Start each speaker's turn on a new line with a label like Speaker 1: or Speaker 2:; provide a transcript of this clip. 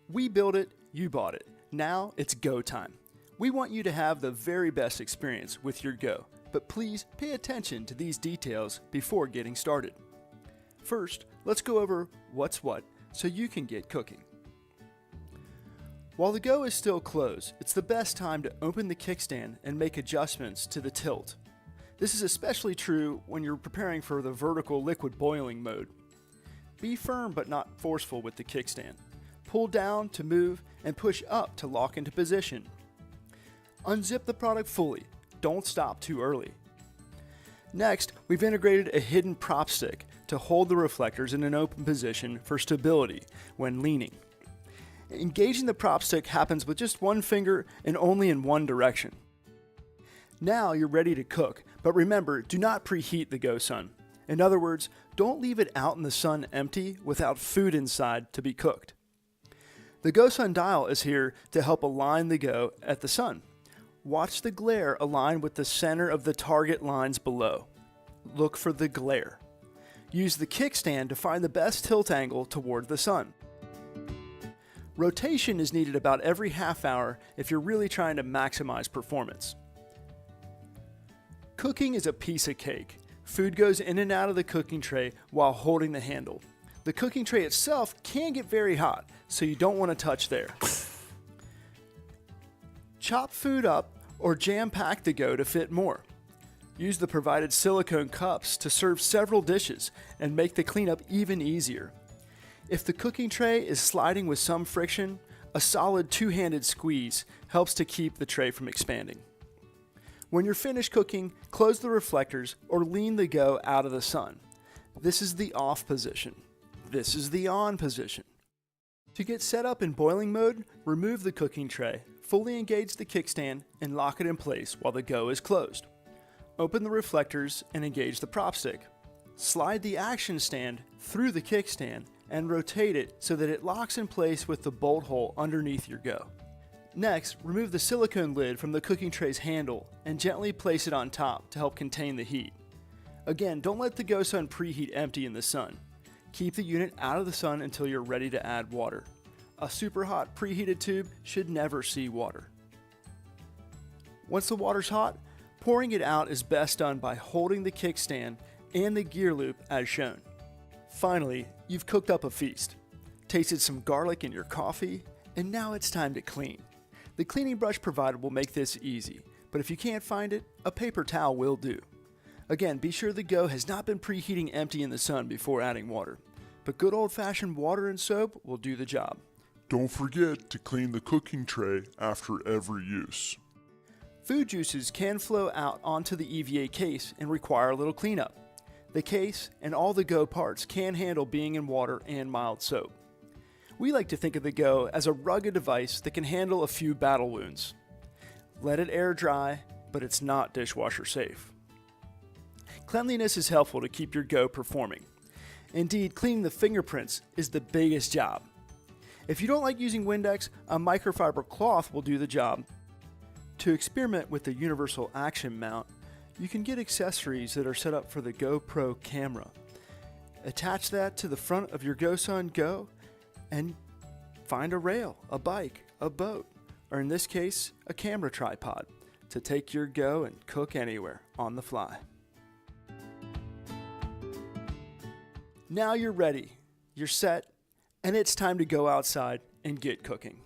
Speaker 1: We built it, you bought it. Now it's go time. We want you to have the very best experience with your Go, but please pay attention to these details before getting started. First, let's go over what's what so you can get cooking. While the Go is still closed, it's the best time to open the kickstand and make adjustments to the tilt. This is especially true when you're preparing for the vertical liquid boiling mode. Be firm but not forceful with the kickstand. Pull down to move and push up to lock into position. Unzip the product fully. Don't stop too early. Next, we've integrated a hidden prop stick to hold the reflectors in an open position for stability when leaning. Engaging the prop stick happens with just one finger and only in one direction. Now you're ready to cook, but remember, do not preheat the GoSun. In other words, don't leave it out in the sun empty without food inside to be cooked. The GoSun dial is here to help align the Go at the sun. Watch the glare align with the center of the target lines below. Look for the glare. Use the kickstand to find the best tilt angle toward the sun. Rotation is needed about every half hour if you're really trying to maximize performance. Cooking is a piece of cake. Food goes in and out of the cooking tray while holding the handle. The cooking tray itself can get very hot, so you don't want to touch there. Chop food up or jam-pack the Go to fit more. Use the provided silicone cups to serve several dishes and make the cleanup even easier. If the cooking tray is sliding with some friction, a solid two-handed squeeze helps to keep the tray from expanding. When you're finished cooking, close the reflectors or lean the Go out of the sun. This is the off position. This is the on position. To get set up in boiling mode, remove the cooking tray, fully engage the kickstand, and lock it in place while the Go is closed. Open the reflectors and engage the prop stick. Slide the action stand through the kickstand and rotate it so that it locks in place with the bolt hole underneath your Go. Next, remove the silicone lid from the cooking tray's handle and gently place it on top to help contain the heat. Again, don't let the GoSun preheat empty in the sun. Keep the unit out of the sun until you're ready to add water. A super hot preheated tube should never see water. Once the water's hot, pouring it out is best done by holding the kickstand and the gear loop as shown. Finally, you've cooked up a feast. Tasted some garlic in your coffee, and now it's time to clean. The cleaning brush provided will make this easy, but if you can't find it, a paper towel will do. Again, be sure the Go has not been preheating empty in the sun before adding water, but good old-fashioned water and soap will do the job.
Speaker 2: Don't forget to clean the cooking tray after every use.
Speaker 1: Food juices can flow out onto the EVA case and require a little cleanup. The case and all the Go parts can handle being in water and mild soap. We like to think of the Go as a rugged device that can handle a few battle wounds. Let it air dry, but it's not dishwasher safe. Cleanliness is helpful to keep your Go performing. Indeed, cleaning the fingerprints is the biggest job. If you don't like using Windex, a microfiber cloth will do the job. To experiment with the universal action mount, you can get accessories that are set up for the GoPro camera. Attach that to the front of your GoSun Go and find a rail, a bike, a boat, or in this case, a camera tripod to take your Go and cook anywhere on the fly. Now you're ready, you're set, and it's time to go outside and get cooking.